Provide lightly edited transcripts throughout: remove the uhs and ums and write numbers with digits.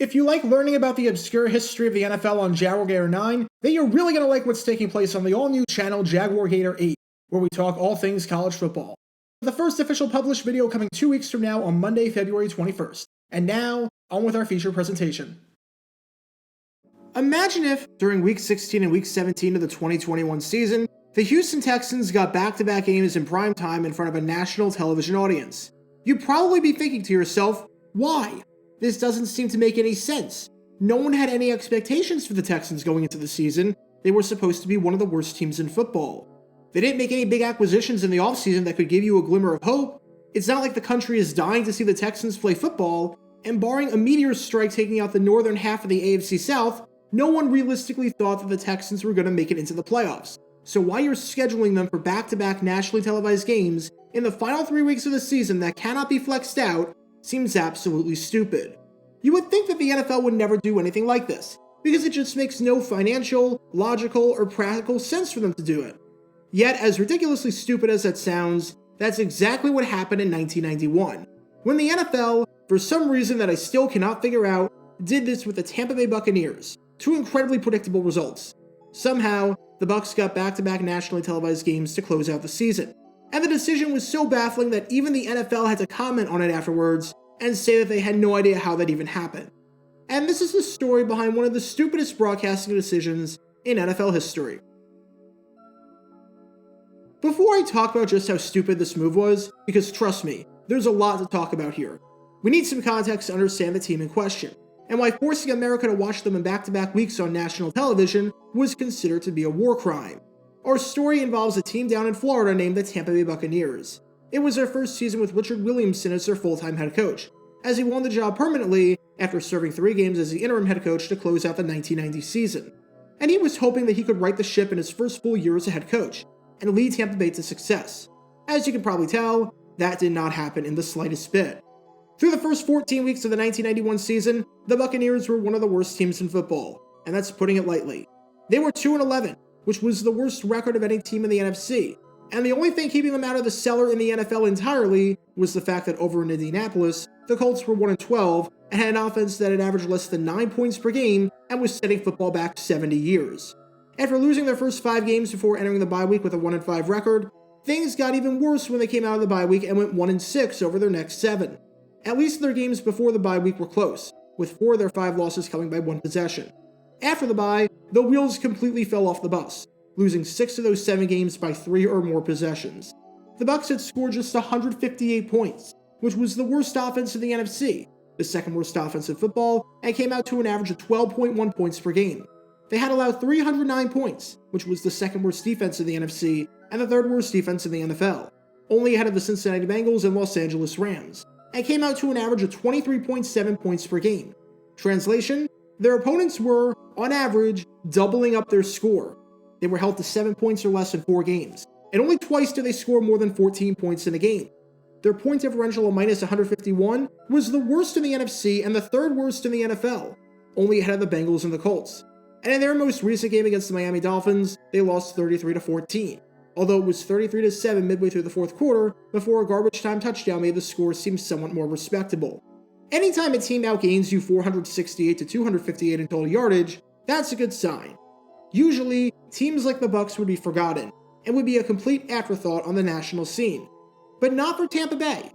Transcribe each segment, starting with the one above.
If you like learning about the obscure history of the NFL on Jaguar Gator 9, then you're really going to like what's taking place on the all-new channel Jaguar Gator 8, where we talk all things college football. The first official published video coming 2 weeks from now on Monday, February 21st. And now, on with our feature presentation. Imagine if, during Week 16 and Week 17 of the 2021 season, the Houston Texans got back-to-back games in prime time in front of a national television audience. You'd probably be thinking to yourself, why? This doesn't seem to make any sense. No one had any expectations for the Texans going into the season. They were supposed to be one of the worst teams in football. They didn't make any big acquisitions in the offseason that could give you a glimmer of hope. It's not like the country is dying to see the Texans play football, and barring a meteor strike taking out the northern half of the AFC South, no one realistically thought that the Texans were going to make it into the playoffs. So why you're scheduling them for back-to-back nationally televised games in the final 3 weeks of the season that cannot be flexed out seems absolutely stupid. You would think that the NFL would never do anything like this, because it just makes no financial, logical, or practical sense for them to do it. Yet, as ridiculously stupid as that sounds, that's exactly what happened in 1991, when the NFL, for some reason that I still cannot figure out, did this with the Tampa Bay Buccaneers. Two incredibly predictable results. Somehow, the Bucs got back-to-back nationally televised games to close out the season. And the decision was so baffling that even the NFL had to comment on it afterwards and say that they had no idea how that even happened. And this is the story behind one of the stupidest broadcasting decisions in NFL history. Before I talk about just how stupid this move was, because trust me, there's a lot to talk about here, we need some context to understand the team in question, and why forcing America to watch them in back-to-back weeks on national television was considered to be a war crime. Our story involves a team down in Florida named the Tampa Bay Buccaneers. It was their first season with Richard Williamson as their full-time head coach, as he won the job permanently after serving 3 games as the interim head coach to close out the 1990 season. And he was hoping that he could right the ship in his first full year as a head coach, and lead Tampa Bay to success. As you can probably tell, that did not happen in the slightest bit. Through the first 14 weeks of the 1991 season, the Buccaneers were one of the worst teams in football, and that's putting it lightly. They were 2-11, which was the worst record of any team in the NFC, and the only thing keeping them out of the cellar in the NFL entirely was the fact that over in Indianapolis, the Colts were 1-12 and had an offense that had averaged less than 9 points per game and was setting football back 70 years. After losing their first 5 games before entering the bye week with a 1-5 record, things got even worse when they came out of the bye week and went 1-6 over their next 7. At least their games before the bye week were close, with 4 of their 5 losses coming by 1 possession. After the bye, the wheels completely fell off the bus, losing 6 of those 7 games by 3 or more possessions. The Bucs had scored just 158 points, which was the worst offense in the NFC, the second worst offense in football, and came out to an average of 12.1 points per game. They had allowed 309 points, which was the second worst defense in the NFC and the third worst defense in the NFL, only ahead of the Cincinnati Bengals and Los Angeles Rams, and came out to an average of 23.7 points per game. Translation, their opponents were, on average, doubling up their score. They were held to 7 points or less in 4 games, and only twice did they score more than 14 points in a game. Their point differential of minus 151 was the worst in the NFC and the third worst in the NFL, only ahead of the Bengals and the Colts. And in their most recent game against the Miami Dolphins, they lost 33-14, although it was 33-7 midway through the fourth quarter before a garbage time touchdown made the score seem somewhat more respectable. Anytime a team outgains you 468-258 in total yardage, that's a good sign. Usually, teams like the Bucs would be forgotten, and would be a complete afterthought on the national scene. But not for Tampa Bay,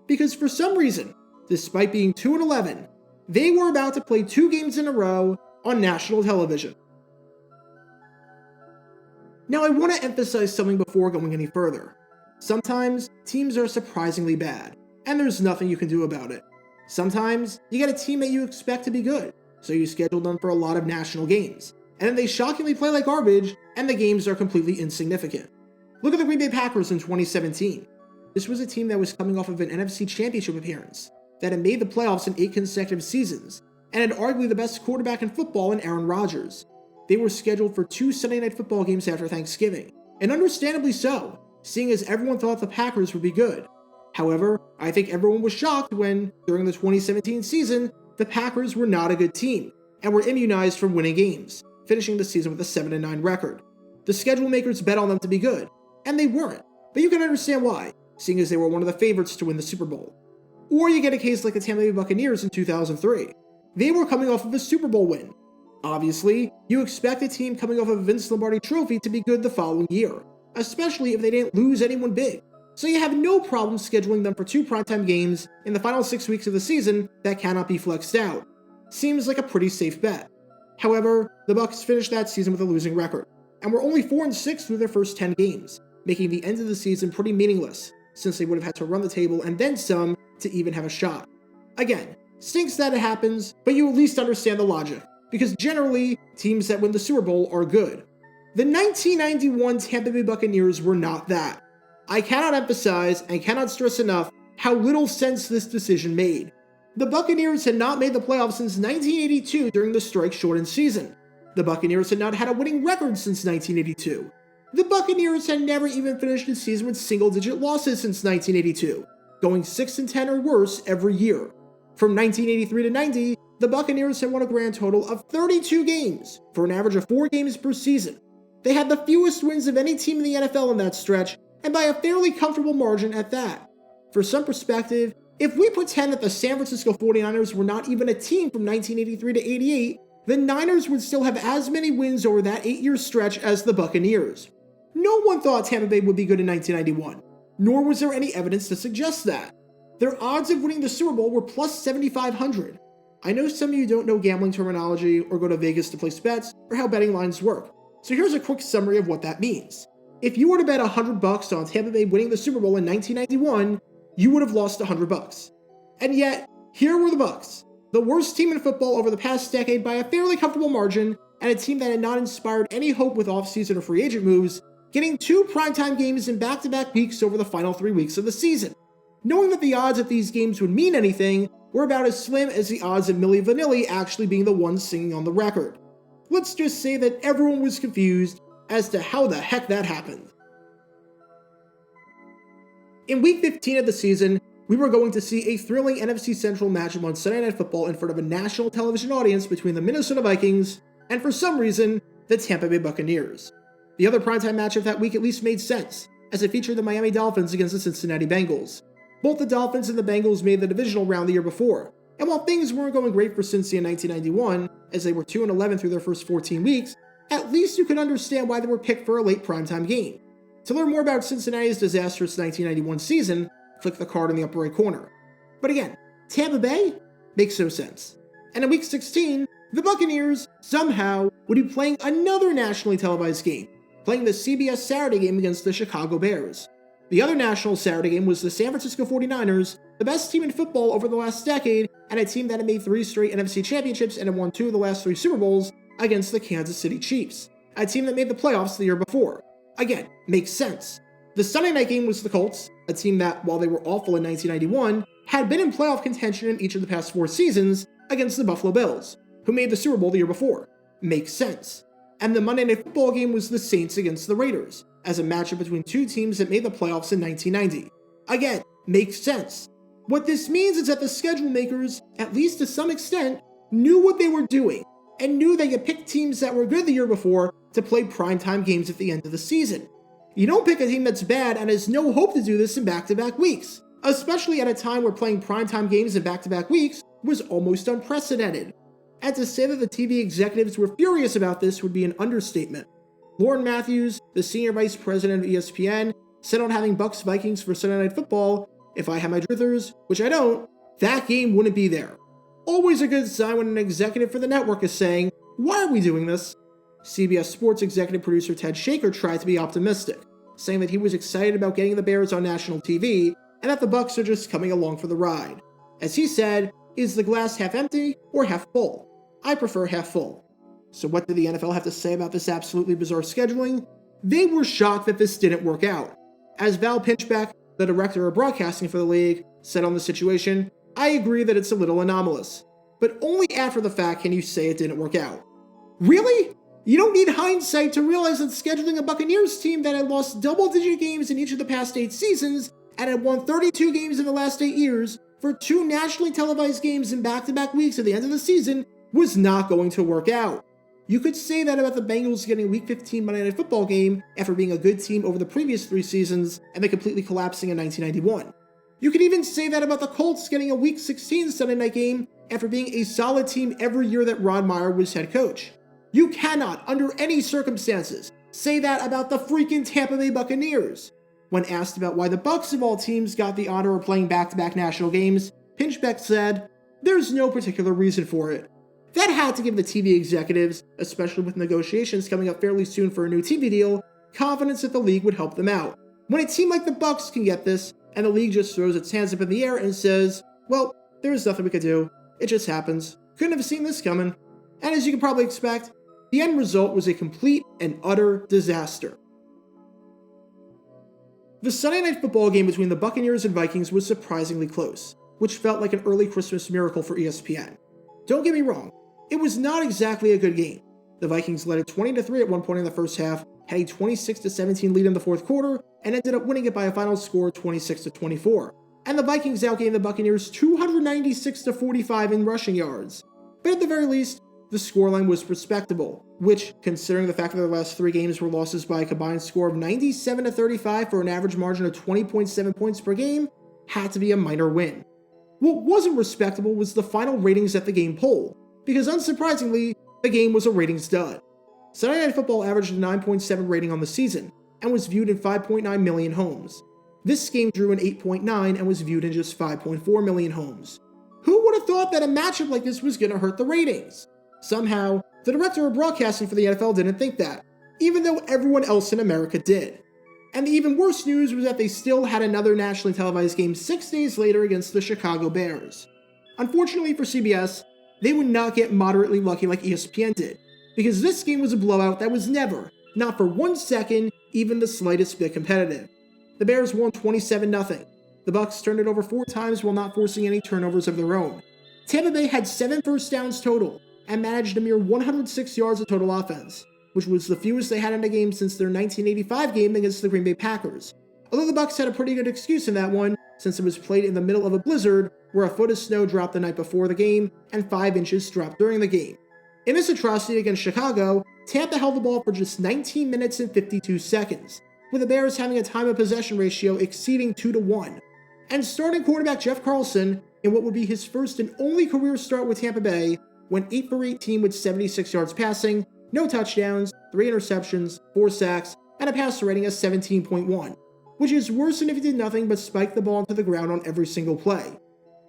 because for some reason, despite being 2-11, they were about to play 2 games in a row on national television. Now I want to emphasize something before going any further. Sometimes, teams are surprisingly bad, and there's nothing you can do about it. Sometimes, you get a team that you expect to be good, so you schedule them for a lot of national games, and then they shockingly play like garbage, and the games are completely insignificant. Look at the Green Bay Packers in 2017. This was a team that was coming off of an NFC Championship appearance, that had made the playoffs in 8 consecutive seasons, and had arguably the best quarterback in football in Aaron Rodgers. They were scheduled for 2 Sunday Night Football games after Thanksgiving, and understandably so, seeing as everyone thought the Packers would be good. However, I think everyone was shocked when, during the 2017 season, the Packers were not a good team, and were immunized from winning games, finishing the season with a 7-9 record. The schedule makers bet on them to be good, and they weren't, but you can understand why, seeing as they were one of the favorites to win the Super Bowl. Or you get a case like the Tampa Bay Buccaneers in 2003. They were coming off of a Super Bowl win. Obviously, you expect a team coming off of a Vince Lombardi trophy to be good the following year, especially if they didn't lose anyone big. So you have no problem scheduling them for 2 primetime games in the final 6 weeks of the season that cannot be flexed out. Seems like a pretty safe bet. However, the Bucs finished that season with a losing record, and were only 4-6 through their first 10 games, making the end of the season pretty meaningless, since they would have had to run the table and then some to even have a shot. Again, stinks that it happens, but you at least understand the logic, because generally, teams that win the Super Bowl are good. The 1991 Tampa Bay Buccaneers were not that. I cannot emphasize and cannot stress enough how little sense this decision made. The Buccaneers had not made the playoffs since 1982 during the strike-shortened season. The Buccaneers had not had a winning record since 1982. The Buccaneers had never even finished a season with single-digit losses since 1982, going 6-10 or worse every year. From 1983 to 90, the Buccaneers had won a grand total of 32 games, for an average of 4 games per season. They had the fewest wins of any team in the NFL in that stretch, and by a fairly comfortable margin at that. For some perspective, if we pretend that the San Francisco 49ers were not even a team from 1983 to 88, the Niners would still have as many wins over that 8-year stretch as the Buccaneers. No one thought Tampa Bay would be good in 1991, nor was there any evidence to suggest that. Their odds of winning the Super Bowl were plus 7,500. I know some of you don't know gambling terminology or go to Vegas to place bets or how betting lines work, so here's a quick summary of what that means. If you were to bet $100 on Tampa Bay winning the Super Bowl in 1991, you would have lost $100. And yet, here were the Bucs, the worst team in football over the past decade by a fairly comfortable margin, and a team that had not inspired any hope with offseason or free agent moves, getting 2 primetime games in back-to-back weeks over the final 3 weeks of the season. Knowing that the odds that these games would mean anything were about as slim as the odds of Milli Vanilli actually being the one singing on the record. Let's just say that everyone was confused as to how the heck that happened. In Week 15 of the season, we were going to see a thrilling NFC Central matchup on Sunday Night Football in front of a national television audience between the Minnesota Vikings and, for some reason, the Tampa Bay Buccaneers. The other primetime matchup that week at least made sense, as it featured the Miami Dolphins against the Cincinnati Bengals. Both the Dolphins and the Bengals made the divisional round the year before, and while things weren't going great for Cincy in 1991, as they were 2-11 through their first 14 weeks, at least you could understand why they were picked for a late primetime game. To learn more about Cincinnati's disastrous 1991 season, click the card in the upper right corner. But again, Tampa Bay makes no sense. And in Week 16, the Buccaneers, somehow, would be playing another nationally televised game, playing the CBS Saturday game against the Chicago Bears. The other national Saturday game was the San Francisco 49ers, the best team in football over the last decade, and a team that had made 3 straight NFC championships and had won 2 of the last 3 Super Bowls, against the Kansas City Chiefs, a team that made the playoffs the year before. Again, makes sense. The Sunday night game was the Colts, a team that, while they were awful in 1991, had been in playoff contention in each of the past 4 seasons against the Buffalo Bills, who made the Super Bowl the year before. Makes sense. And the Monday Night Football game was the Saints against the Raiders, as a matchup between 2 teams that made the playoffs in 1990. Again, makes sense. What this means is that the schedule makers, at least to some extent, knew what they were doing, and knew they could pick teams that were good the year before to play primetime games at the end of the season. You don't pick a team that's bad and has no hope to do this in back-to-back weeks, especially at a time where playing primetime games in back-to-back weeks was almost unprecedented. And to say that the TV executives were furious about this would be an understatement. Lauren Matthews, the senior vice president of ESPN, said on having Bucs Vikings for Sunday Night Football, "If I had my druthers, which I don't, that game wouldn't be there." Always a good sign when an executive for the network is saying, "Why are we doing this?" CBS Sports executive producer Ted Shaker tried to be optimistic, saying that he was excited about getting the Bears on national TV and that the Bucs are just coming along for the ride. As he said, "Is the glass half empty or half full? I prefer half full." So what did the NFL have to say about this absolutely bizarre scheduling? They were shocked that this didn't work out. As Val Pinchbeck, the director of broadcasting for the league, said on the situation, "I agree that it's a little anomalous, but only after the fact can you say it didn't work out." Really? You don't need hindsight to realize that scheduling a Buccaneers team that had lost double-digit games in each of the past 8 seasons and had won 32 games in the last 8 years for 2 nationally televised games in back-to-back weeks at the end of the season was not going to work out. You could say that about the Bengals getting a Week 15 Monday Night Football game after being a good team over the previous 3 seasons and then completely collapsing in 1991. You could even say that about the Colts getting a Week 16 Sunday night game after being a solid team every year that Ron Meyer was head coach. You cannot, under any circumstances, say that about the freaking Tampa Bay Buccaneers. When asked about why the Bucs of all teams got the honor of playing back-to-back national games, Pinchbeck said, "There's no particular reason for it." That had to give the TV executives, especially with negotiations coming up fairly soon for a new TV deal, confidence that the league would help them out. When a team like the Bucs can get this, and the league just throws its hands up in the air and says, "Well, there's nothing we could do. It just happens. Couldn't have seen this coming." And as you can probably expect, the end result was a complete and utter disaster. The Sunday Night Football game between the Buccaneers and Vikings was surprisingly close, which felt like an early Christmas miracle for ESPN. Don't get me wrong, it was not exactly a good game. The Vikings led at 20-3 at one point in the first half, had a 26-17 lead in the fourth quarter, and ended up winning it by a final score of 26-24. And the Vikings outgained the Buccaneers 296-45 in rushing yards. But at the very least, the scoreline was respectable, which, considering the fact that their last 3 games were losses by a combined score of 97-35 for an average margin of 20.7 points per game, had to be a minor win. What wasn't respectable was the final ratings at the game poll, because unsurprisingly, the game was a ratings dud. Sunday Night Football averaged a 9.7 rating on the season, and was viewed in 5.9 million homes. This game drew an 8.9 and was viewed in just 5.4 million homes. Who would have thought that a matchup like this was going to hurt the ratings? Somehow, the director of broadcasting for the NFL didn't think that, even though everyone else in America did. And the even worse news was that they still had another nationally televised game 6 days later against the Chicago Bears. Unfortunately for CBS, they would not get moderately lucky like ESPN did, because this game was a blowout that was never, not for 1 second, even the slightest bit competitive. The Bears won 27-0. The Bucs turned it over 4 times while not forcing any turnovers of their own. Tampa Bay had 7 first downs total, and managed a mere 106 yards of total offense, which was the fewest they had in a game since their 1985 game against the Green Bay Packers. Although the Bucs had a pretty good excuse in that one, since it was played in the middle of a blizzard where a foot of snow dropped the night before the game and 5 inches dropped during the game. In this atrocity against Chicago, Tampa held the ball for just 19 minutes and 52 seconds, with the Bears having a time of possession ratio exceeding 2-1. And starting quarterback Jeff Carlson, in what would be his first and only career start with Tampa Bay, went 8 for 18 with 76 yards passing, no touchdowns, 3 interceptions, 4 sacks, and a passer rating of 17.1, which is worse than if he did nothing but spike the ball into the ground on every single play.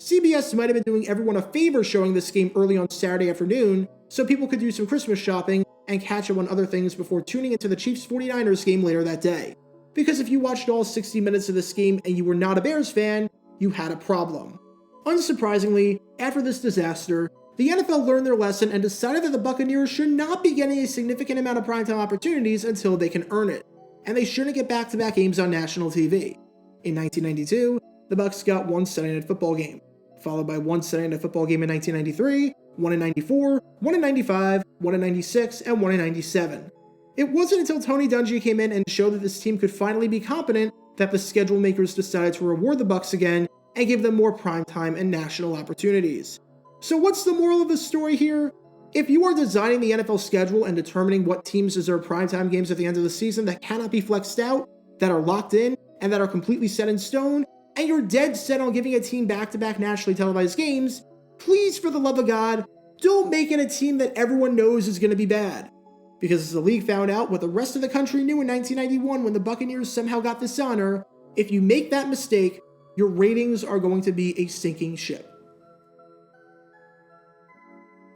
CBS might have been doing everyone a favor showing this game early on Saturday afternoon so people could do some Christmas shopping and catch up on other things before tuning into the Chiefs 49ers game later that day. Because if you watched all 60 minutes of this game and you were not a Bears fan, you had a problem. Unsurprisingly, after this disaster, the NFL learned their lesson and decided that the Buccaneers should not be getting a significant amount of primetime opportunities until they can earn it, and they shouldn't get back-to-back games on national TV. In 1992, the Bucs got 1 Sunday Night Football game, followed by 1 Sunday Night Football game in 1993, 1 in 94, 1 in 95, 1 in 96, and 1 in 97. It wasn't until Tony Dungy came in and showed that this team could finally be competent that the schedule makers decided to reward the Bucs again and give them more primetime and national opportunities. So what's the moral of the story here? If you are designing the NFL schedule and determining what teams deserve primetime games at the end of the season that cannot be flexed out, that are locked in, and that are completely set in stone, and you're dead set on giving a team back-to-back nationally televised games, please, for the love of God, don't make it a team that everyone knows is going to be bad. Because as the league found out what the rest of the country knew in 1991 when the Buccaneers somehow got this honor, if you make that mistake, your ratings are going to be a sinking ship.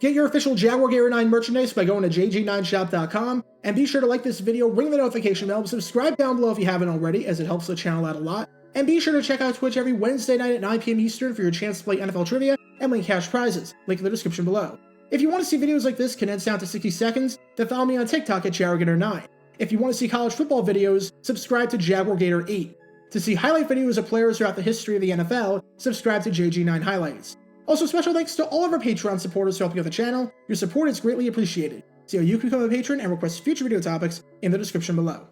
Get your official Jaguar Gator 9 merchandise by going to jg9shop.com, and be sure to like this video, ring the notification bell, subscribe down below if you haven't already, as it helps the channel out a lot, and be sure to check out Twitch every Wednesday night at 9 p.m. Eastern for your chance to play NFL trivia and win cash prizes, link in the description below. If you want to see videos like this condensed down to 60 seconds, then follow me on TikTok at JaguarGator9. If you want to see college football videos, subscribe to Jaguar Gator 8. To see highlight videos of players throughout the history of the NFL, subscribe to JG9 Highlights. Also, special thanks to all of our Patreon supporters for helping out the channel. Your support is greatly appreciated. See how you can become a patron and request future video topics in the description below.